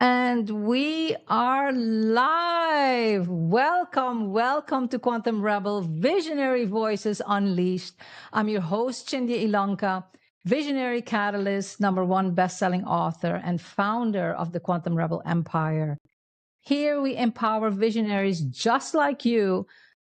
And we are live. Welcome to Quantum Rebel Visionary Voices Unleashed. I'm your host, Chindia Ilonka, visionary catalyst, #1 bestselling author, and founder of the Quantum Rebel Empire. Here we empower visionaries just like you,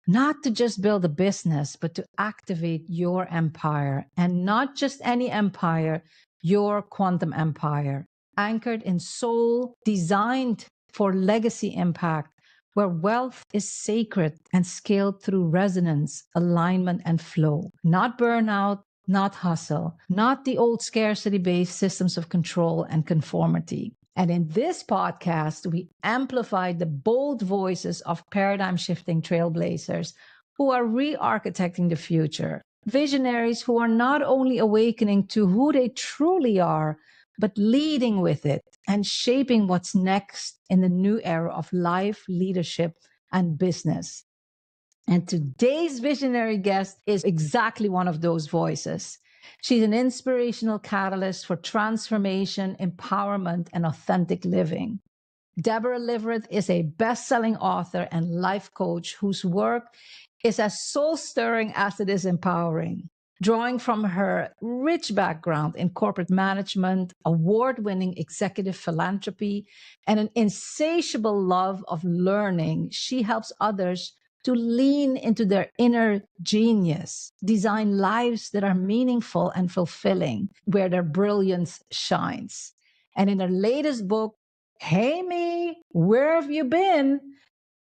not to just build a business, but to activate your empire, and not just any empire, your quantum empire, anchored in soul, designed for legacy impact, where wealth is sacred and scaled through resonance, alignment, and flow, not burnout. Not hustle, not the old scarcity based systems of control and conformity. And in this podcast, we amplify the bold voices of paradigm shifting trailblazers who are re architecting the future. Visionaries who are not only awakening to who they truly are, but leading with it and shaping what's next in the new era of life, leadership, and business. And today's visionary guest is exactly one of those voices. She's an inspirational catalyst for transformation, empowerment, and authentic living. Deborah Liverett is a best-selling author and life coach whose work is as soul-stirring as it is empowering. Drawing from her rich background in corporate management, award-winning executive philanthropy, and an insatiable love of learning, she helps others to lean into their inner genius, design lives that are meaningful and fulfilling, where their brilliance shines. And in her latest book, Hey Me, Where Have You Been?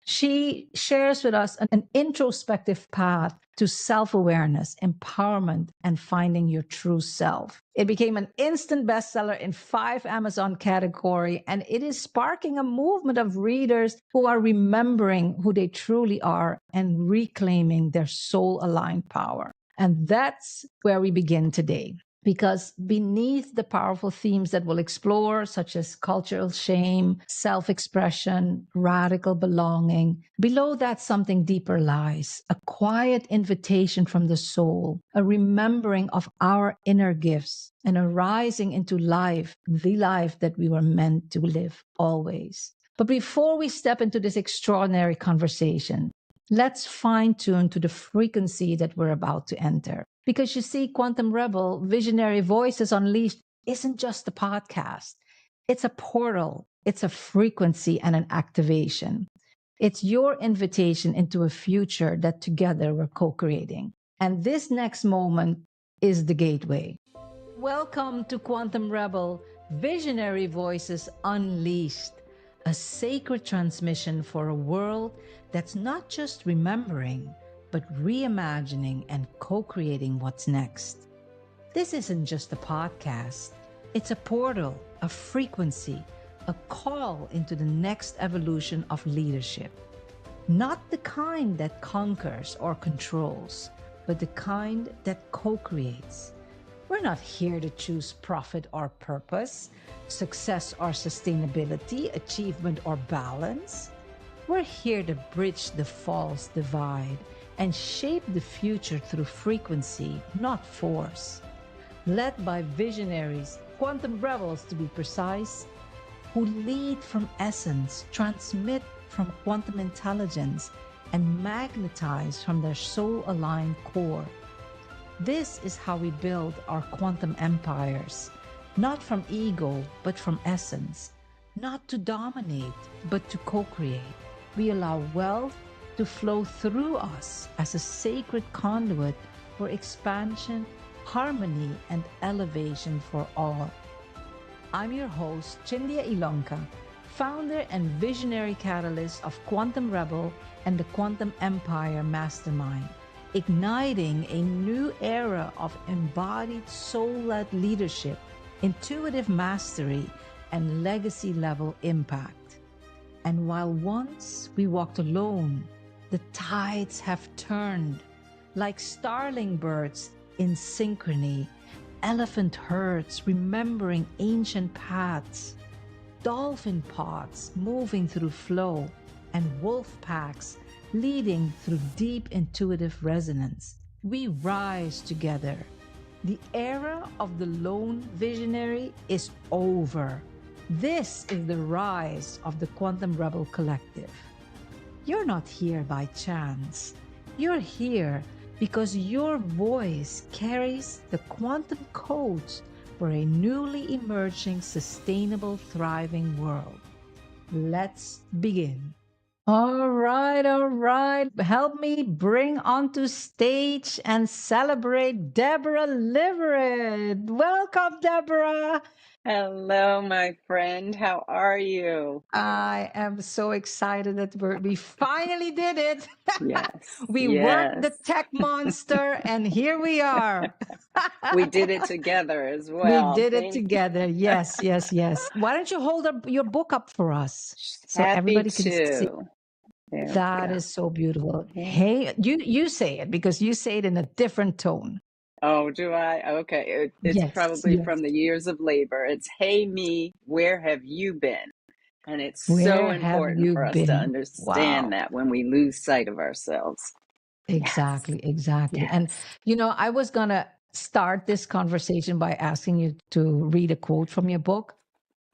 She shares with us an introspective path to self awareness, empowerment, and finding your true self. It became an instant bestseller in 5 Amazon categories, and it is sparking a movement of readers who are remembering who they truly are and reclaiming their soul aligned power. And that's where we begin today. Because beneath the powerful themes that we'll explore, such as cultural shame, self expression, radical belonging, below that something deeper lies, a quiet invitation from the soul, a remembering of our inner gifts, and a rising into life, the life that we were meant to live always. But before we step into this extraordinary conversation, let's fine tune to the frequency that we're about to enter. Because you see, Quantum Rebel, Visionary Voices Unleashed, isn't just a podcast. It's a portal, it's a frequency and an activation. It's your invitation into a future that together we're co creating. And this next moment is the gateway. Welcome to Quantum Rebel, Visionary Voices Unleashed, a sacred transmission for a world that's not just remembering, but reimagining and co-creating what's next. This isn't just a podcast. It's a portal, a frequency, a call into the next evolution of leadership. Not the kind that conquers or controls, but the kind that co-creates. We're not here to choose profit or purpose, success or sustainability, achievement or balance. We're here to bridge the false divide and shape the future through frequency, not force. Led by visionaries, quantum rebels to be precise, who lead from essence, transmit from quantum intelligence, and magnetize from their soul-aligned core. This is how we build our quantum empires, not from ego, but from essence, not to dominate, but to co-create. We allow wealth to flow through us as a sacred conduit for expansion, harmony, and elevation for all. I'm your host, Chindia Ilonka, founder and visionary catalyst of Quantum Rebel and the Quantum Empire Mastermind, igniting a new era of embodied soul-led leadership, intuitive mastery, and legacy-level impact. And while once we walked alone, the tides have turned. Like starling birds in synchrony, elephant herds remembering ancient paths, dolphin pods moving through flow, and wolf packs leading through deep intuitive resonance. We rise together. The era of the lone visionary is over. This is the rise of the Quantum Rebel Collective. You're not here by chance. You're here because your voice carries the quantum codes for a newly emerging, sustainable, thriving world. Let's begin. All right, all right. Help me bring onto stage and celebrate Deborah Liverett. Welcome, Deborah. Hello, my friend. How are you? I am so excited that we finally did it. Yes, We worked yes. the tech monster, and here we are. We did it together as We well. did it Thank together. Yes, yes, yes. Why don't you hold your book up for us you. so Happy everybody can see? to. There we That go. is so beautiful. Yeah. Hey, you say it because you say it in a different tone. Oh, do I? Okay. It's Yes, probably yes. from the years of labor. It's, hey, me, where have you been? And it's so Where have important you for us to been? understand Wow. that when we lose sight of ourselves. Yes, Exactly, exactly. And, yes. I was going to start this conversation by asking you to read a quote from your book.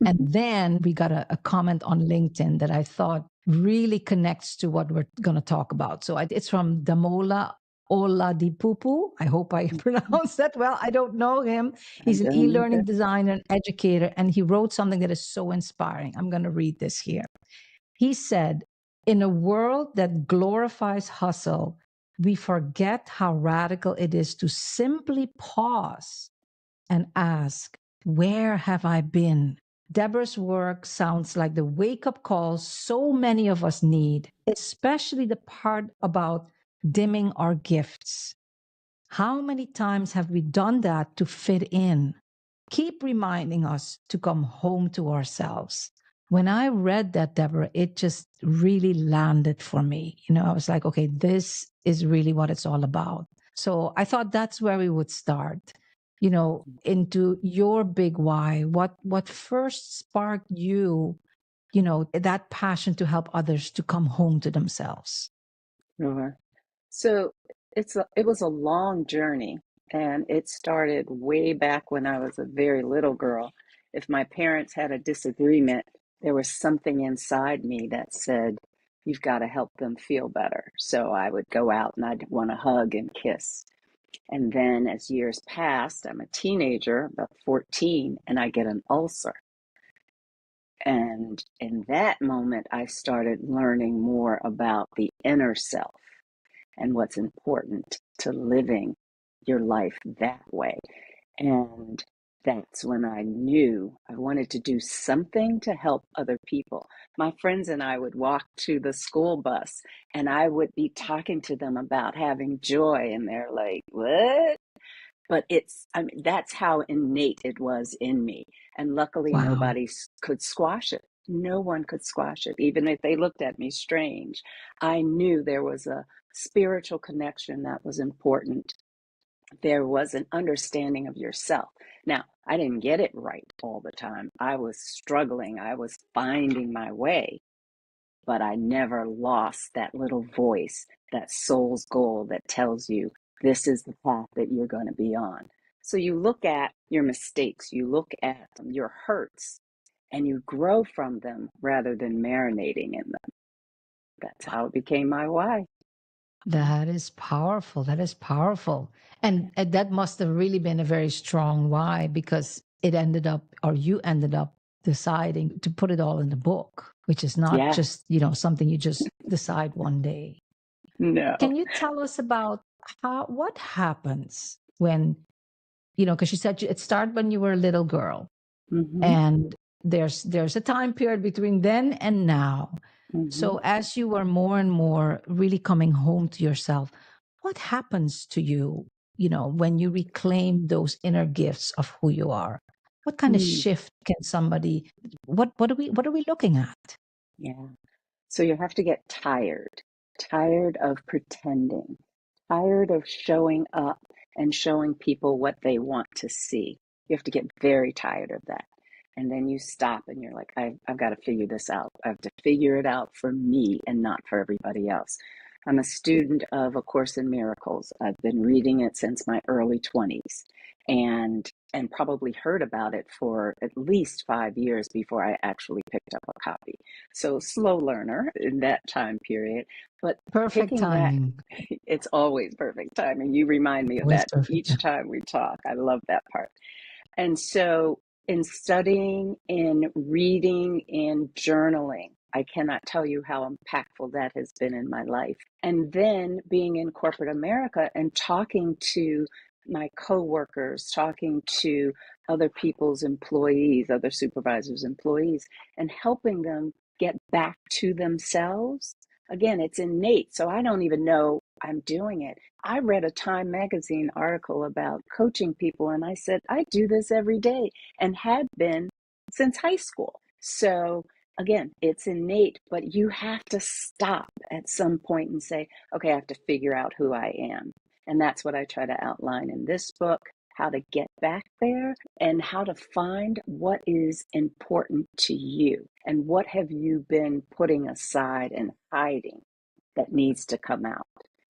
And then we got a comment on LinkedIn that I thought really connects to what we're going to talk about. So it's from Damola Oladipupu. I hope I pronounced that well. I don't know him. I He's an don't e-learning either. designer and educator, and he wrote something that is so inspiring. I'm going to read this here. He said, in a world that glorifies hustle, we forget how radical it is to simply pause and ask, where have I been? Deborah's work sounds like the wake up call so many of us need, especially the part about dimming our gifts. How many times have we done that to fit in? Keep reminding us to come home to ourselves. When I read that, Deborah, it just really landed for me. I was like, okay, this is really what it's all about. So I thought that's where we would start, into your big why. What first sparked you, that passion to help others to come home to themselves? Sure. So it was a long journey, and it started way back when I was a very little girl. If my parents had a disagreement, there was something inside me that said, "You've got to help them feel better." So I would go out and I'd want to hug and kiss. And then as years passed, I'm a teenager, about 14, and I get an ulcer. And in that moment, I started learning more about the inner self and what's important to living your life that way. And that's when I knew I wanted to do something to help other people. My friends and I would walk to the school bus and I would be talking to them about having joy, and they're like, "What?" But that's how innate it was in me. And luckily, Wow. nobody could squash it. No one could squash it, even if they looked at me strange. I knew there was a spiritual connection that was important. There was an understanding of yourself. Now, I didn't get it right all the time. I was struggling, I was finding my way, but I never lost that little voice, that soul's goal that tells you this is the path that you're going to be on. So you look at your mistakes, you look at your hurts, and you grow from them rather than marinating in them. That's how it became my why. That is powerful. That is powerful. And that must have really been a very strong why, because it ended up, or you ended up deciding to put it all in the book, which is not Yeah, just, something you just decide one day. no. Can you tell us about what happens when, because you said it started when you were a little girl, Mm-hmm, and there's a time period between then and now. mm-hmm, So as you were more and more really coming home to yourself, what happens to you, when you reclaim those inner gifts of who you are? What kind of mm, shift can somebody, what are we looking at? yeah. So you have to get tired of pretending, tired of showing up and showing people what they want to see. You have to get very tired of that. And then you stop and you're like, I've got to figure this out. I have to figure it out for me and not for everybody else. I'm a student of A Course in Miracles. I've been reading it since my early 20s. and probably heard about it for at least 5 years before I actually picked up a copy. So slow learner in that time period, but Perfect picking that, timing. it's always perfect timing. You remind me of Always that perfect. each time we talk. I love that part. And so, in studying, in reading, in journaling, I cannot tell you how impactful that has been in my life. And then being in corporate America and talking to my coworkers, talking to other people's employees, other supervisors' employees, and helping them get back to themselves. Again, it's innate. So I don't even know I'm doing it. I read a Time magazine article about coaching people, and I said, I do this every day and had been since high school. So again, it's innate, but you have to stop at some point and say, okay, I have to figure out who I am. And that's what I try to outline in this book, how to get back there and how to find what is important to you and what have you been putting aside and hiding that needs to come out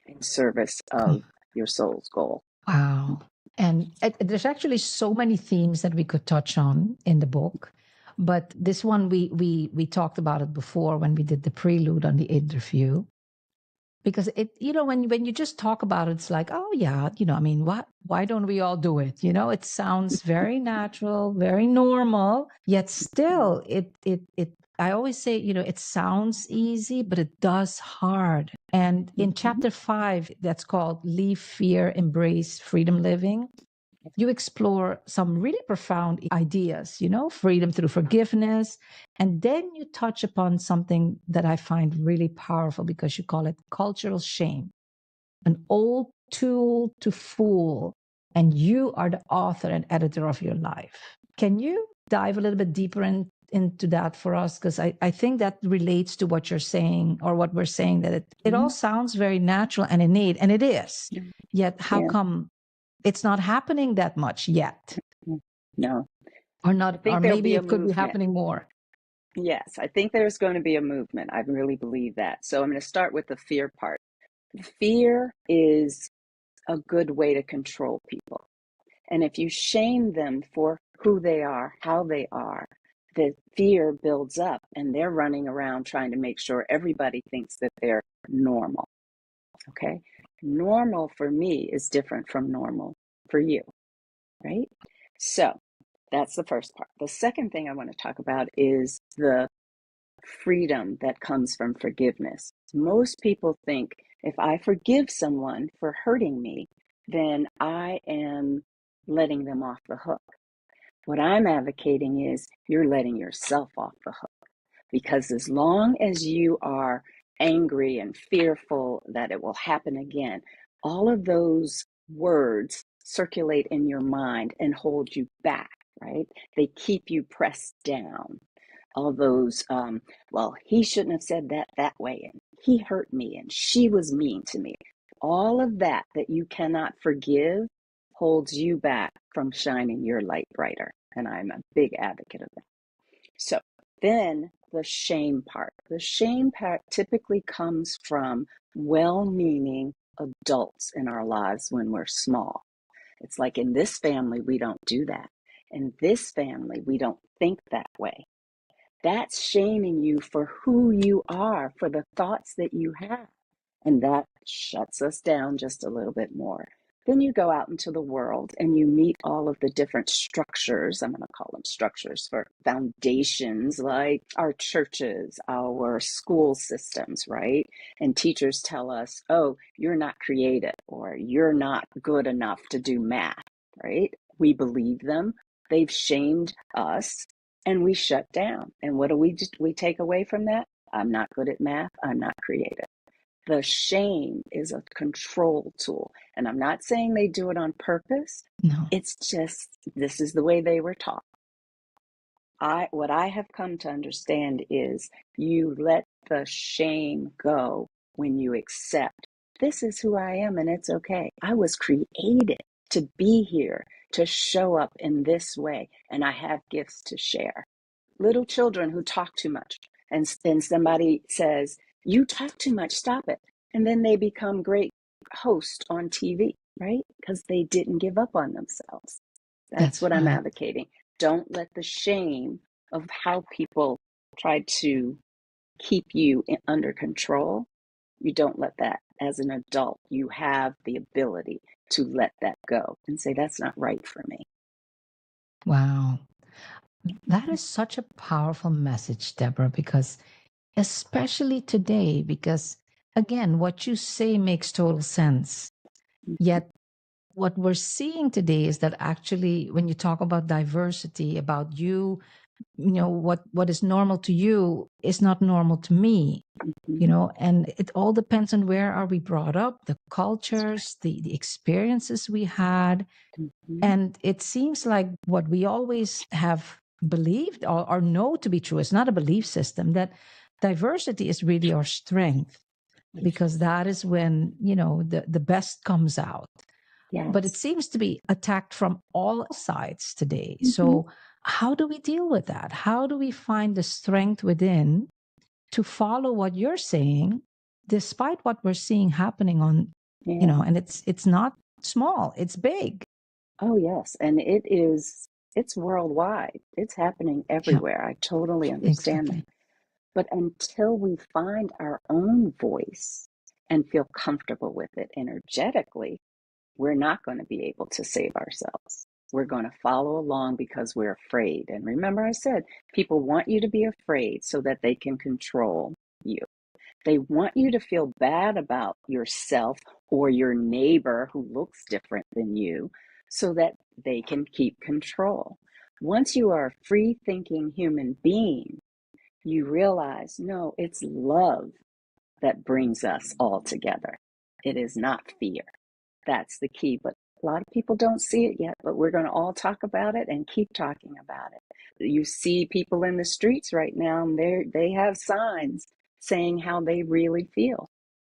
in service of your soul's goal. Wow. And there's actually so many themes that we could touch on in the book. But this one, we talked about it before when we did the prelude on the interview. Because it, when you just talk about it, it's like, oh yeah, I mean, why don't we all do it? It sounds very natural, very normal, yet still it I always say, it sounds easy, but it does hard. And in chapter 5, that's called Leave Fear, Embrace Freedom Living, you explore some really profound ideas, freedom through forgiveness. And then you touch upon something that I find really powerful because you call it cultural shame, an old tool to fool. And you are the author and editor of your life. Can you dive a little bit deeper into that for us? Because I think that relates to what you're saying or what we're saying, that it all sounds very natural and innate, and it is. Yet how come it's not happening that much yet? No. Or I not, or think there'll maybe be a it could be movement. happening more. Yes, I think there's going to be a movement. I really believe that. So I'm going to start with the fear part. Fear is a good way to control people. And if you shame them for who they are, how they are, the fear builds up and they're running around trying to make sure everybody thinks that they're normal. Okay? Normal for me is different from normal for you, right? So that's the first part. The second thing I want to talk about is the freedom that comes from forgiveness. Most people think if I forgive someone for hurting me, then I am letting them off the hook. What I'm advocating is you're letting yourself off the hook. Because as long as you are angry and fearful that it will happen again, all of those words circulate in your mind and hold you back, right? They keep you pressed down. All those, well, he shouldn't have said that way, and he hurt me, and she was mean to me. All of that you cannot forgive holds you back from shining your light brighter. And I'm a big advocate of that. So then the shame part. The shame part typically comes from well-meaning adults in our lives when we're small. It's like, in this family, we don't do that. In this family, we don't think that way. That's shaming you for who you are, for the thoughts that you have. And that shuts us down just a little bit more. Then you go out into the world and you meet all of the different structures. I'm going to call them structures for foundations, like our churches, our school systems, right? And teachers tell us, oh, you're not creative or you're not good enough to do math, right? We believe them. They've shamed us and we shut down. And what do we take away from that? I'm not good at math. I'm not creative. The shame is a control tool. And I'm not saying they do it on purpose. No. It's just, this is the way they were taught. What I have come to understand is you let the shame go when you accept, this is who I am and it's okay. I was created to be here, to show up in this way, and I have gifts to share. Little children who talk too much, and somebody says, you talk too much, stop it. And then they become great hosts on TV, right? Because they didn't give up on themselves. That's That's what I'm right. advocating. Don't let the shame of how people try to keep you under control. You don't let that. As an adult, you have the ability to let that go and say, that's not right for me. Wow. That is such a powerful message, Deborah, because especially today, because again, what you say makes total sense. Yet, what we're seeing today is that actually, when you talk about diversity, about what is normal to you is not normal to me. And it all depends on where are we brought up, the cultures, the experiences we had. Mm-hmm. And it seems like what we always have believed or know to be true, it's not a belief system, that diversity is really our strength, because that is when the best comes out. But it Yes. seems to be attacked from all sides today. Mm-hmm. So how do we deal with that? How do we find the strength within to follow what you're saying, despite what we're seeing happening on, Yeah. and it's not small, it's big. Oh, yes. And it's worldwide. It's happening Yeah, everywhere. I totally understand that. exactly. But until we find our own voice and feel comfortable with it energetically, we're not going to be able to save ourselves. We're going to follow along because we're afraid. And remember, I said people want you to be afraid so that they can control you. They want you to feel bad about yourself or your neighbor who looks different than you so that they can keep control. Once you are a free thinking human being, you realize, no, it's love that brings us all together. It is not fear. That's the key. But a lot of people don't see it yet, but we're going to all talk about it and keep talking about it. You see people in the streets right now, and they have signs saying how they really feel.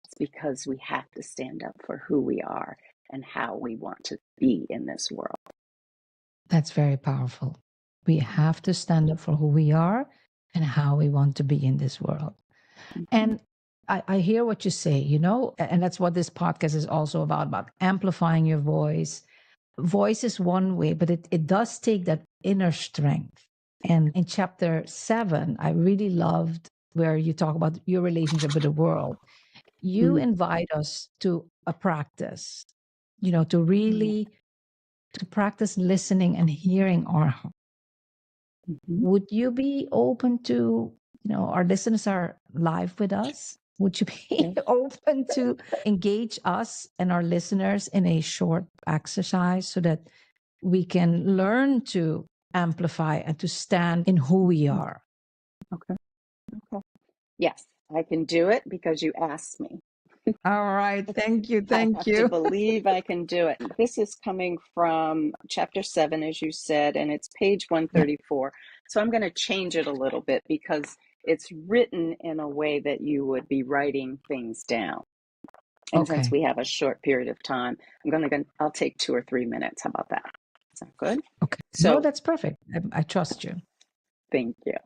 It's because we have to stand up for who we are and how we want to be in this world. That's very powerful. We have to stand up for who we are and how we want to be in this world. Mm-hmm. And I hear what you say, and that's what this podcast is also about amplifying your voice. Voice is one way, but it does take that inner strength. And in chapter 7, I really loved where you talk about your relationship with the world. You Mm-hmm. invite us to a practice, to Yeah. really to practice listening and hearing our heart. Mm-hmm. Would you be open to, our listeners are live with us? Would you be Okay. open to engage us and our listeners in a short exercise so that we can learn to amplify and to stand in who we are? Okay. Okay. Yes, I can do it because you asked me. All right. Thank you. I Thank have to you. believe I can do it. This is coming from chapter 7, as you said, and it's page Yeah. 134. So I'm going to change it a little bit because it's written in a way that you would be writing things down. And since Okay. we have a short period of time, I'll take 2 or 3 minutes. How about that? Sound good? Okay. No, So that's perfect. I trust you. thank you.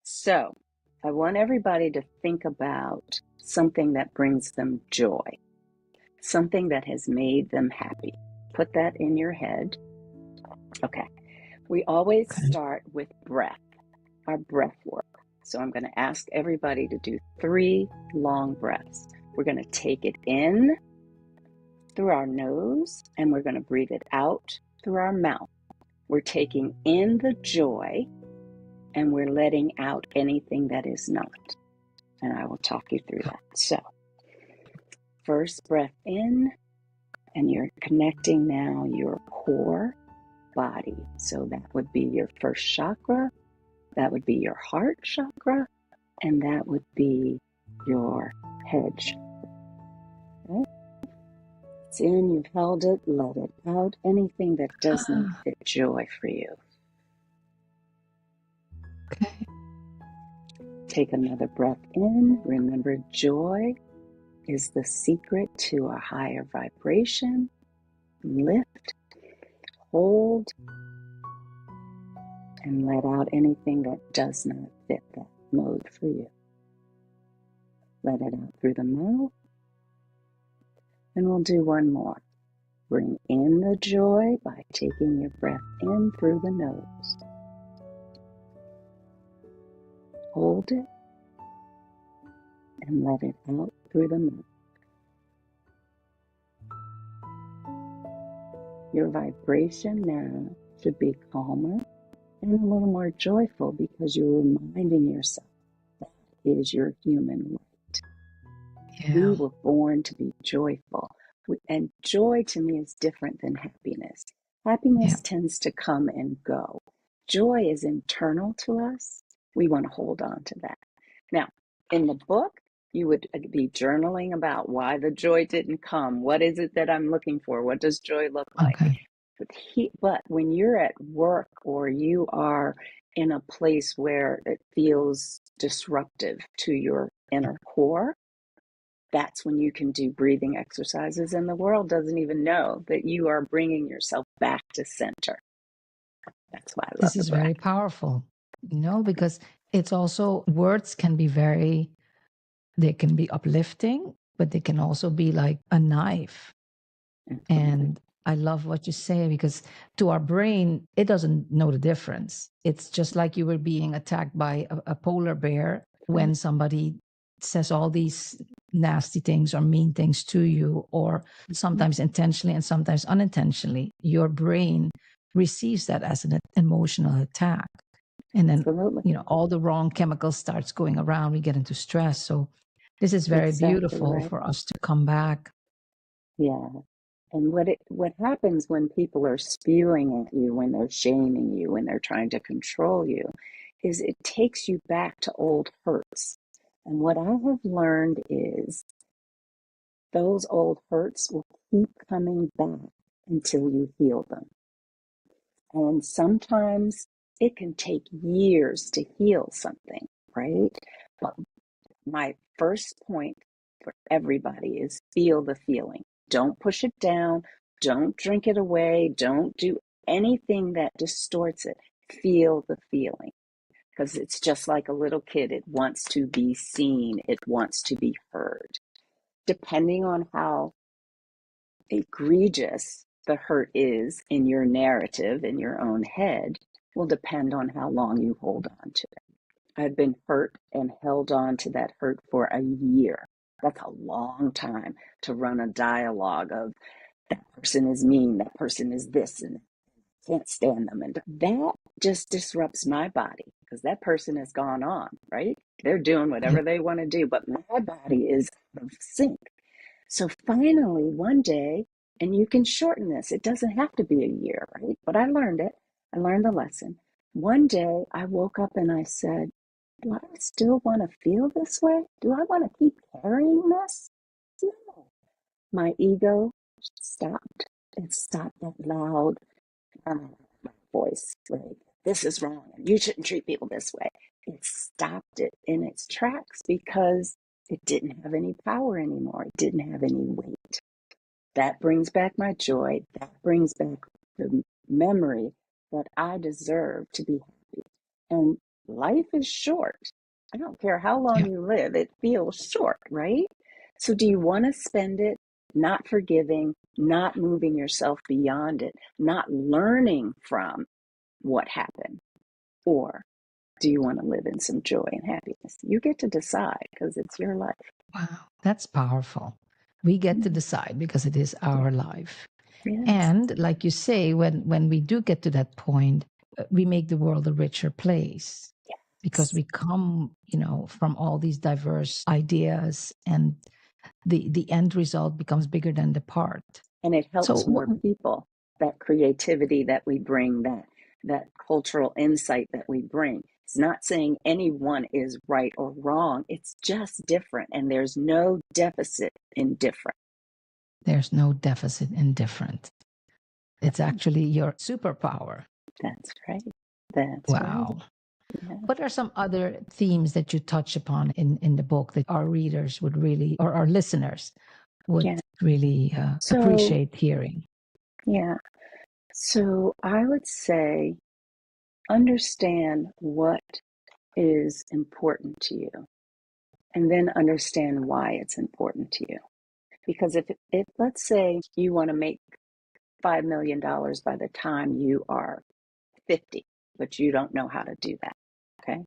So I want everybody to think about something that brings them joy, something that has made them happy. Put that in your head. Okay. We always Okay. start with breath, our breath work. So I'm going to ask everybody to do 3 long breaths. We're going to take it in through our nose and we're going to breathe it out through our mouth. We're taking in the joy and we're letting out anything that is not. And I will talk you through that. So, first breath in, and you're connecting now your core body. So that would be your first chakra, that would be your heart chakra, and that would be your head chakra. Okay? It's in, you've held it, let it out. Anything that does not fit joy for you. Okay. Take another breath in. Remember, joy is the secret to a higher vibration. Lift, hold, and let out anything that does not fit that mode for you. Let it out through the mouth, and we'll do one more. Bring in the joy by taking your breath in through the nose. Hold it and let it out through the mouth. Your vibration now should be calmer and a little more joyful because you're reminding yourself that is your human right. We were born to be joyful. And joy to me is different than happiness. Happiness tends to come and go. Joy is internal to us. We want to hold on to that. Now, in the book, you would be journaling about why the joy didn't come. What is it that I'm looking for? What does joy look like? Okay. But when you're at work or you are in a place where it feels disruptive to your inner core, that's when you can do breathing exercises, and the world doesn't even know that you are bringing yourself back to center. That's why I love This the is breath. very powerful, because it's also, words can be they can be uplifting, but they can also be like a knife. Absolutely. And I love what you say, because to our brain, it doesn't know the difference. It's just like you were being attacked by a polar bear when somebody says all these nasty things or mean things to you, or sometimes intentionally and sometimes unintentionally. Your brain receives that as an emotional attack. And then, Absolutely. all the wrong chemicals starts going around. We get into stress. So this is very Exactly beautiful right. for us to come back. Yeah. And what happens when people are spewing at you, when they're shaming you, when they're trying to control you, is it takes you back to old hurts. And what I have learned is those old hurts will keep coming back until you heal them. And sometimes it can take years to heal something, right? But my first point for everybody is feel the feeling. Don't push it down. Don't drink it away. Don't do anything that distorts it. Feel the feeling, because it's just like a little kid. It wants to be seen. It wants to be heard. Depending on how egregious the hurt is in your narrative, in your own head, will depend on how long you hold on to it. I've been hurt and held on to that hurt for a year. That's a long time to run a dialogue of that person is mean, that person is this, and can't stand them. And that just disrupts my body because that person has gone on, right? They're doing whatever they want to do, but my body is out of sync. So finally, one day, and you can shorten this, it doesn't have to be a year, right? But I learned it. I learned the lesson. One day I woke up and I said, do I still want to feel this way? Do I want to keep carrying this? No. My ego stopped. It stopped that loud voice, like, this is wrong. You shouldn't treat people this way. It stopped it in its tracks because it didn't have any power anymore. It didn't have any weight. That brings back my joy. That brings back the memory that I deserve to be happy. And life is short. I don't care how long Yeah. you live, it feels short, right? So, do you want to spend it not forgiving, not moving yourself beyond it, not learning from what happened? Or do you want to live in some joy and happiness? You get to decide because it's your life. Wow, that's powerful. We get to decide because it is our life. Yes. And like you say, when we do get to that point, we make the world a richer place because Yes. we come, from all these diverse ideas, and the end result becomes bigger than the part. And it helps So, more people. That creativity that we bring, that cultural insight that we bring. It's not saying anyone is right or wrong. It's just different, and there's no deficit in different. there's no deficit in different. It's actually your superpower. That's right. That's right. Wow. Yeah. What are some other themes that you touch upon in the book that our readers would really, or our listeners would Yeah. really So, appreciate hearing? yeah. So I would say understand what is important to you, and then understand why it's important to you. Because if let's say you want to make $5 million by the time you are 50, but you don't know how to do that. Okay.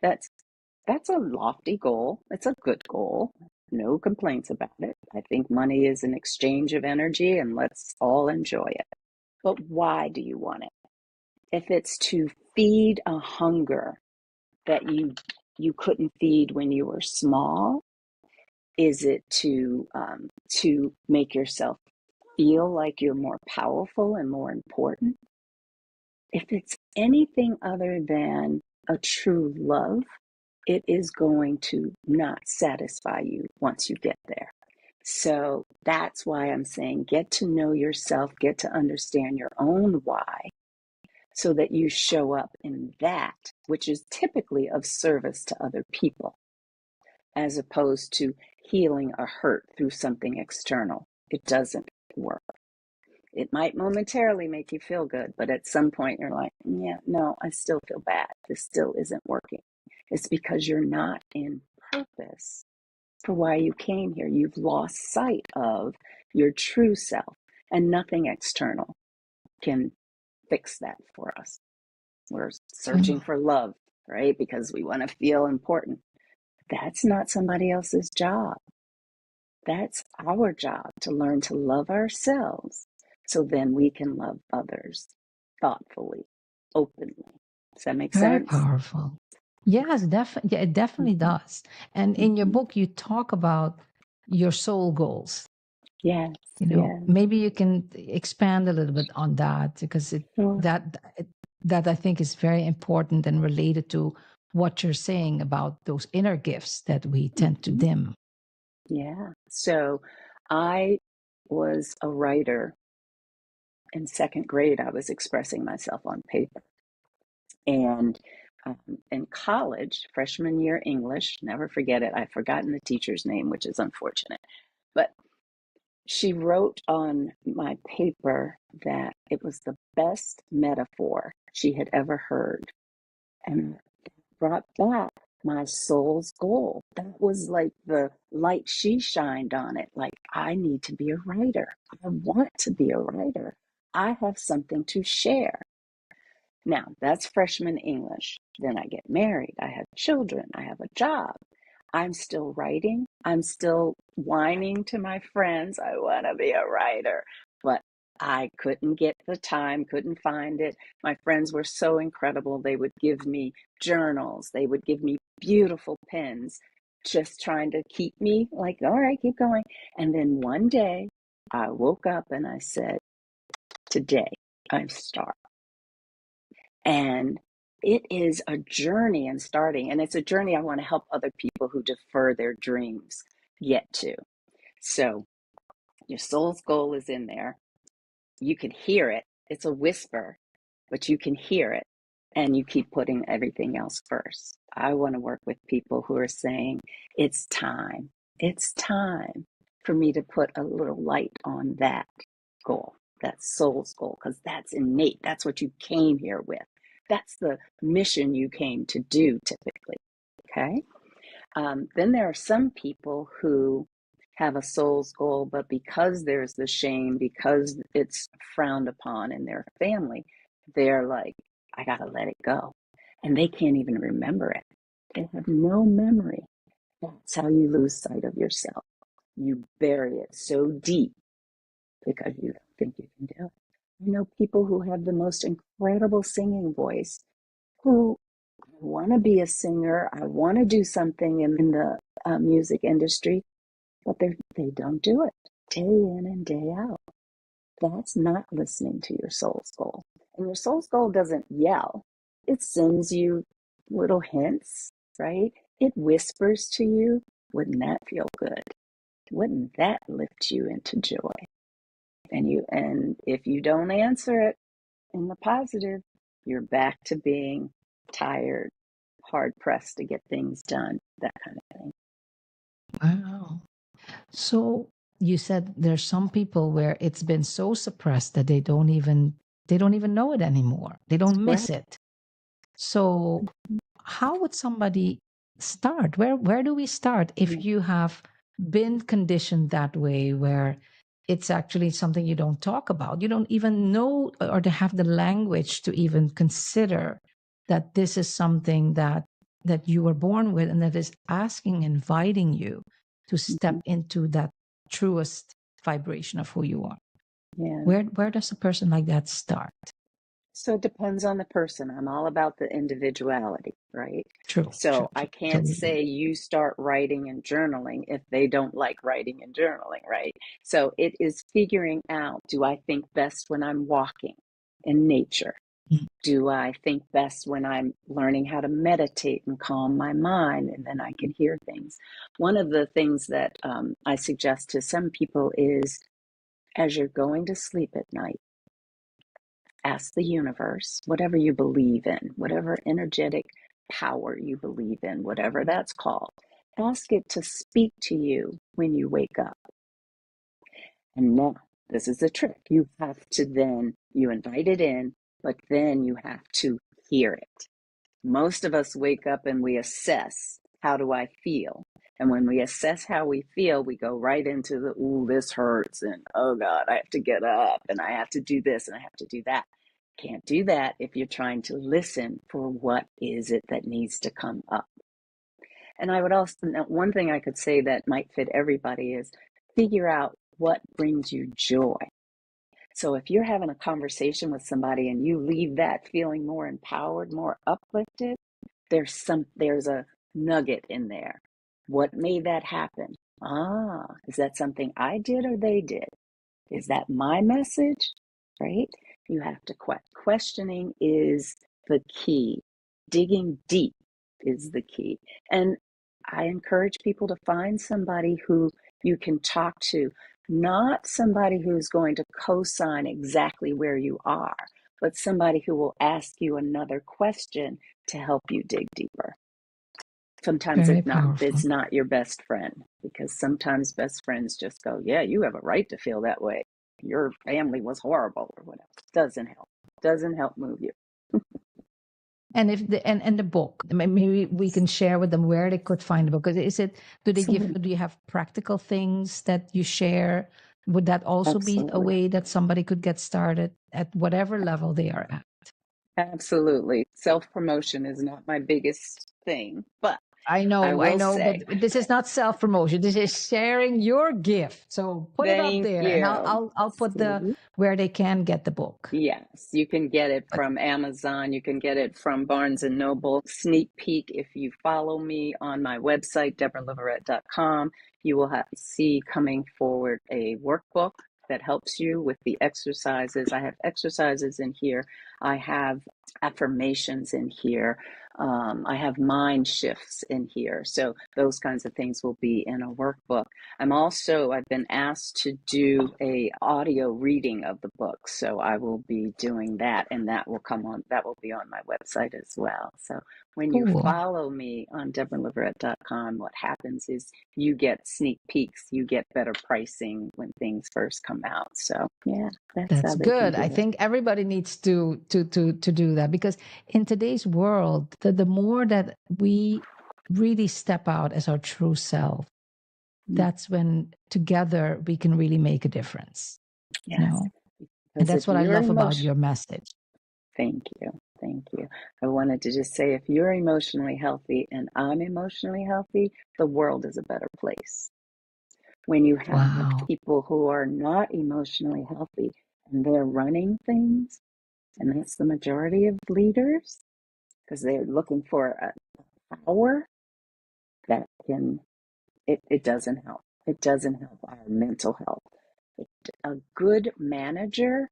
That's that's a lofty goal. It's a good goal. No complaints about it. I think money is an exchange of energy and let's all enjoy it. But why do you want it? If it's to feed a hunger that you couldn't feed when you were small, is it to make yourself feel like you're more powerful and more important? If it's anything other than a true love, it is going to not satisfy you once you get there. So that's why I'm saying get to know yourself, get to understand your own why, so that you show up in that, which is typically of service to other people, as opposed to healing a hurt through something external. It doesn't work. It might momentarily make you feel good, but at some point you're like, yeah, no, I still feel bad. This still isn't working. It's because you're not in purpose for why you came here. You've lost sight of your true self, and nothing external can fix that for us. We're searching Mm. for love, right? Because we want to feel important. That's not somebody else's job. That's our job, to learn to love ourselves so then we can love others thoughtfully, openly. Does that make Very sense? powerful. Yes, definitely. Yeah, it definitely Mm-hmm. does. And in your Mm-hmm. book, you talk about your soul goals. Yes, You know, yes. maybe you can expand a little bit on that, because Sure. that I think is very important and related to what you're saying about those inner gifts that we tend to Mm-hmm. dim. Yeah. So I was a writer in second grade. I was expressing myself on paper. And in college, freshman year English, never forget it. I've forgotten the teacher's name, which is unfortunate. But she wrote on my paper that it was the best metaphor she had ever heard, and brought back my soul's goal. That was like the light she shined on it. Like, I need to be a writer. I want to be a writer. I have something to share. Now, that's freshman English. Then I get married. I have children. I have a job. I'm still writing. I'm still whining to my friends, I want to be a writer. But I couldn't get the time, couldn't find it. My friends were so incredible. They would give me journals, they would give me beautiful pens, just trying to keep me like, all right, keep going. And then one day I woke up and I said, today I'm starting. And it is a journey in starting, and it's a journey I want to help other people who defer their dreams get to. So your soul's goal is in there. You can hear it. It's a whisper, but you can hear it, and you keep putting everything else first. I want to work with people who are saying, it's time. It's time for me to put a little light on that goal, that soul's goal, because that's innate. That's what you came here with. That's the mission you came to do typically. Okay. Then there are some people who have a soul's goal, but because there's the shame, because it's frowned upon in their family, they're like, I got to let it go. And they can't even remember it. They have no memory. That's how you lose sight of yourself. You bury it so deep because you don't think you can do it. I know people who have the most incredible singing voice who want to be a singer. I want to do something in the music industry, but they don't do it day in and day out. That's not listening to your soul's goal. And your soul's goal doesn't yell. It sends you little hints, right? It whispers to you. Wouldn't that feel good? Wouldn't that lift you into joy? And if you don't answer it in the positive, you're back to being tired, hard pressed to get things done, that kind of thing. Wow. So you said there's some people where it's been so suppressed that they don't even know it anymore. They don't miss Right. it. So how would somebody start? Where do we start if Yeah. you have been conditioned that way, where it's actually something you don't talk about. You don't even know or to have the language to even consider that this is something that you were born with and that is asking, inviting you to step Mhm. into that truest vibration of who you are. Yeah. Where does a person like that start? So it depends on the person. I'm all about the individuality, right? True, true, So I true. can't Totally agree. say you start writing and journaling if they don't like writing and journaling, right? So it is figuring out, do I think best when I'm walking in nature? Mm. Do I think best when I'm learning how to meditate and calm my mind and then I can hear things? One of the things that I suggest to some people is as you're going to sleep at night, ask the universe, whatever you believe in, whatever energetic power you believe in, whatever that's called, ask it to speak to you when you wake up. And now, this is the trick. You have to then, you invite it in, but then you have to hear it. Most of us wake up and we assess, how do I feel? And when we assess how we feel, we go right into the, ooh, this hurts. And oh God, I have to get up and I have to do this and I have to do that. Can't do that if you're trying to listen for what is it that needs to come up. And I would also, one thing I could say that might fit everybody is figure out what brings you joy. So if you're having a conversation with somebody and you leave that feeling more empowered, more uplifted, there's a nugget in there. What made that happen? Is that something I did or they did? Is that my message? Right? You have to questioning is the key. Digging deep is the key. And I encourage people to find somebody who you can talk to, not somebody who's going to co-sign exactly where you are, but somebody who will ask you another question to help you dig deeper. Sometimes Very it's powerful. not your best friend, because sometimes best friends just go, yeah, you have a right to feel that way. Your family was horrible or whatever. Doesn't help. Doesn't help move you. And if and the book, maybe we can share with them where they could find the book. Is it, Absolutely. do you have practical things that you share? Would that also be a Absolutely. way that somebody could get started at whatever level they are at? Absolutely. Self-promotion is not my biggest thing, but I I will know, but say this is not self promotion. This is sharing your gift. So put it up thank there, and you. I'll put the See? where they can get the book. Yes, you can get it But from Amazon. You can get it from Barnes and Noble. Sneak peek, if you follow me on my website, deborahliverett.com, you will see coming forward a workbook that helps you with the exercises. I have exercises in here. I have affirmations in here. I have mind shifts in here. So those kinds of things will be in a workbook. I've been asked to do a audio reading of the book, so I will be doing that, and that will be on my website as well. So when you cool. follow me on deborahliverett.com, what happens is you get sneak peeks, you get better pricing when things first come out. So yeah, that's how That's they can good. I do it. think everybody needs to do that, because in today's world, the more that we really step out as our true self, Mm. that's when together we can really make a difference. You Yes, know, and because if that's what I you're love about emotional, your message. thank you. Thank you. I wanted to just say if you're emotionally healthy and I'm emotionally healthy, the world is a better place. When you have Wow. people who are not emotionally healthy and they're running things, and that's the majority of leaders, because they're looking for a power that it doesn't help. It doesn't help our mental health. A good manager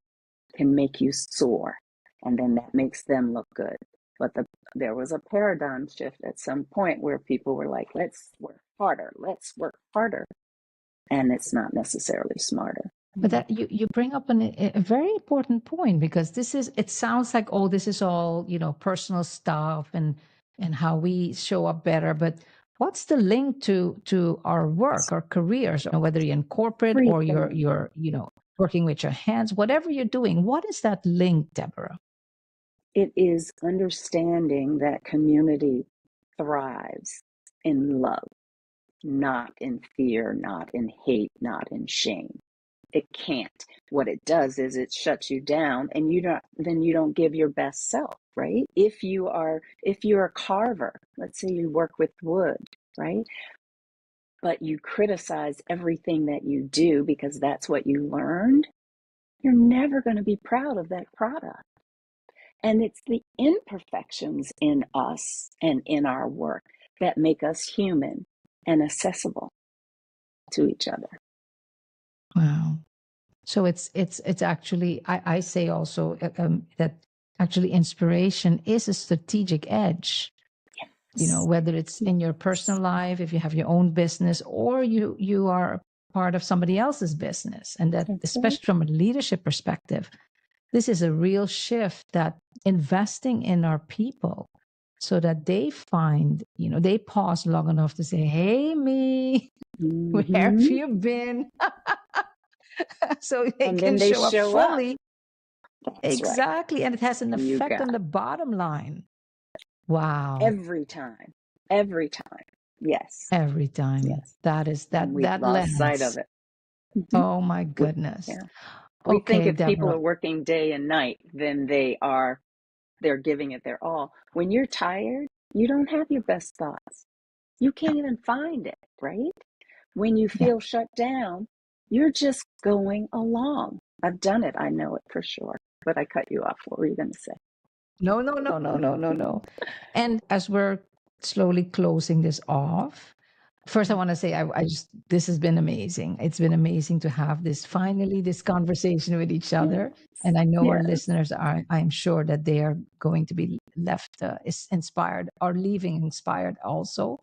can make you soar, and then that makes them look good. But there was a paradigm shift at some point where people were like, let's work harder. And it's not necessarily smarter. But that you bring up a very important point, because this is, it sounds like, oh, this is all, personal stuff and how we show up better. But what's the link to our work, our careers, or whether you're in corporate or Everything. you're working with your hands, whatever you're doing, what is that link, Deborah? It is understanding that community thrives in love, not in fear, not in hate, not in shame. It can't. What it does is it shuts you down, and you don't give your best self, right? If you're a carver, let's say you work with wood, right? But you criticize everything that you do because that's what you learned, you're never going to be proud of that product. And it's the imperfections in us and in our work that make us human and accessible to each other. Wow. So it's actually, I say also that actually inspiration is a strategic edge. You know, Yes. whether it's in your personal life, if you have your own business, or you are part of somebody else's business, and that That's right. especially from a leadership perspective, this is a real shift, that investing in our people so that they find, you know, they pause long enough to say, hey, me, where have Mm-hmm. you been? So they And then can they show up show up. fully. That's right. Exactly. And it has an You effect on got the bottom line. Wow. every time. Every time. Yes. Every time. Yes. That is And we've that lost sight lens. of it. Mm-hmm. Oh my goodness. Yeah. We think Okay, if people Deborah. are working day and night, then they're giving it their all. When you're tired, you don't have your best thoughts. You Yeah. can't even find it, right? When you Yeah. feel shut down, you're just going along. I've done it. I know it for sure. But I cut you off. What were you going to say? No, no, no, no, no, no, no. And as we're slowly closing this off, first I want to say I just, this has been amazing. It's been amazing to have this, finally, this conversation with each other. Yes. And I know our Yes. listeners are, I'm sure that they are going to be left inspired, or leaving inspired also.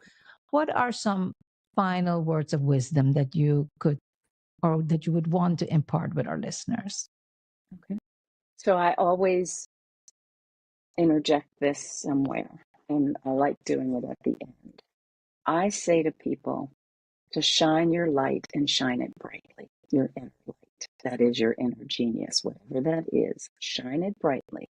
What are some final words of wisdom that you could, or that you would want to impart with our listeners? Okay. So I always interject this somewhere, and I like doing it at the end. I say to people to shine your light and shine it brightly, your inner light. That is your inner genius, whatever that is. Shine it brightly.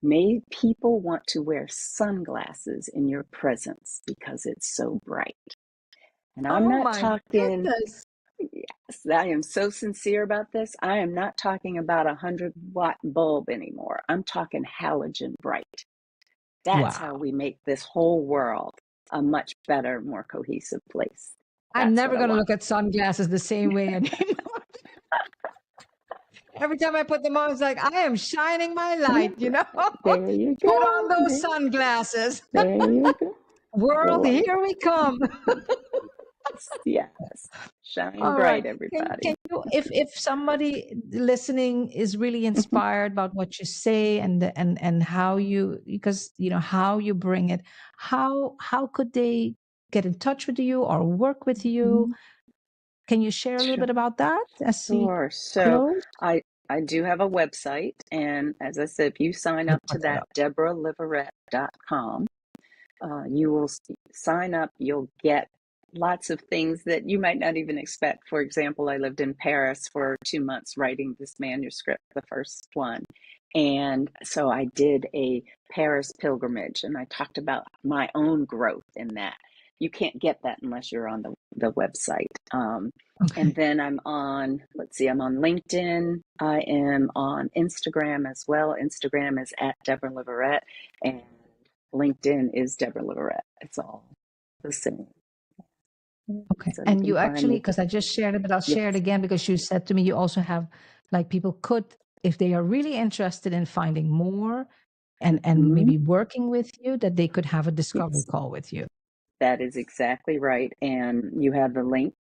May people want to wear sunglasses in your presence because it's so bright. And I'm Oh not my talking, goodness. yes, I am so sincere about this. I am not talking about a 100-watt bulb anymore. I'm talking halogen bright. That's how Wow. we make this whole world a much better, more cohesive place. I'm That's what never I going to want. look at sunglasses the same way anymore. Every time I put them on, it's like, I am shining my light, you know? There you Put on go. those sunglasses. There you go. I World, love here we come. it. Yes. Shine All right. bright, Can everybody. you, if somebody listening is really inspired about what you say, and how you, because you know how you bring it, how could they get in touch with you or work with you? Mhm. Can you share a little Sure. bit about that as we Sure. So close? I I do have a website, and as I said, if you sign We'll up to put that that, up. deborahliverett.com, you will sign up. You'll get lots of things that you might not even expect. For example, I lived in Paris for 2 months writing this manuscript, the first one. And so I did a Paris pilgrimage, and I talked about my own growth in that. You can't get that unless you're on the website. And Okay. then let's see, I'm on LinkedIn. I am on Instagram as well. Instagram is at Deborah Liverett, and LinkedIn is Deborah Liverett. It's all the same. Okay. So you And can you find actually, me. because I just shared it, but I'll share it Yes. again, because you said to me you also have, like, people could, if they are really interested in finding more and Hmm. maybe working with you, that they could have a discovery Yes, call with you. that is exactly right. And you have the link.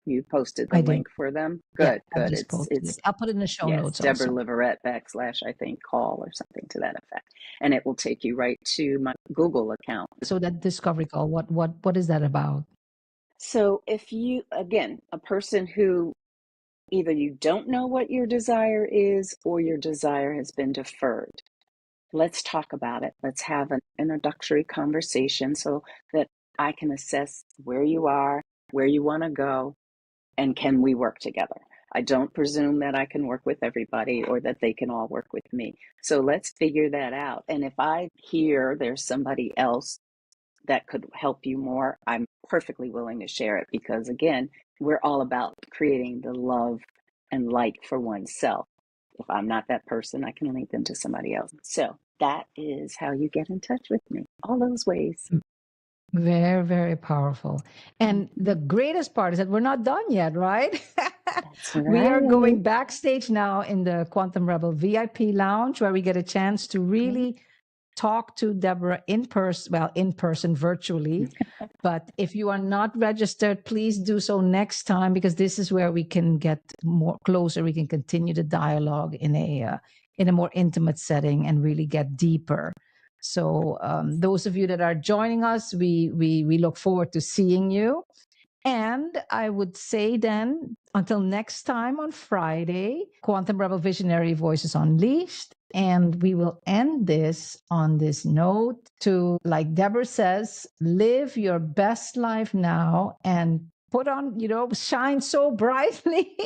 You posted the I did. link for them. Yeah, Good, I good. just posted it. It's I'll put it in the show yes, notes Deborah also. Liverett / I think call or something to that effect, and it will take you right to my Google account. So that discovery call, what is that about? So if you, again, a person who either you don't know what your desire is or your desire has been deferred, let's talk about it. Let's have an introductory conversation so that I can assess where you are, where you want to go, and can we work together. I don't presume that I can work with everybody or that they can all work with me. So let's figure that out. And if I hear there's somebody else that could help you more, I'm perfectly willing to share it, because again, we're all about creating the love and light for oneself. If I'm not that person, I can link them to somebody else. So that is how you get in touch with me. All those ways. Very, very powerful. And the greatest part is that we're not done yet, right? That's We are right. going backstage now in the Quantum Rebel VIP lounge where we get a chance to really talk to Deborah in person, virtually. But if you are not registered, please do so next time, because this is where we can get more closer. We can continue the dialogue in a more intimate setting and really get deeper. So those of you that are joining us, we look forward to seeing you. And I would say then, until next time on Friday, Quantum Rebel Visionary Voices Unleashed. And we will end this on this note to, like Deborah says, live your best life now and put on, shine so brightly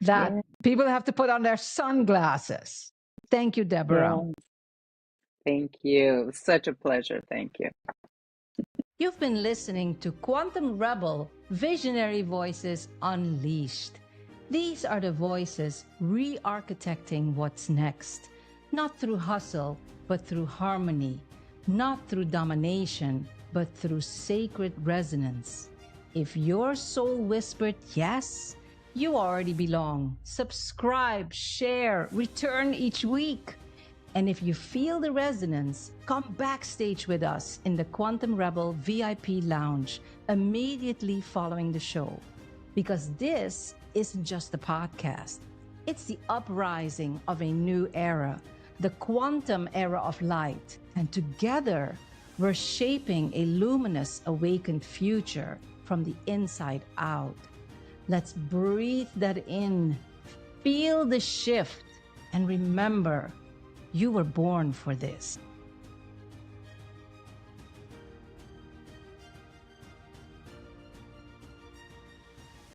that people have to put on their sunglasses. Thank you, Deborah. Yes. Thank you. It was such a pleasure. Thank you. You've been listening to Quantum Rebel Visionary Voices Unleashed. These are the voices re-architecting what's next, not through hustle, but through harmony, not through domination, but through sacred resonance. If your soul whispered yes, you already belong. Subscribe, share, return each week. And if you feel the resonance, come backstage with us in the Quantum Rebel VIP Lounge immediately following the show. Because this isn't just a podcast. It's the uprising of a new era, the quantum era of light. And together, we're shaping a luminous, awakened future from the inside out. Let's breathe that in, feel the shift, and remember, you were born for this.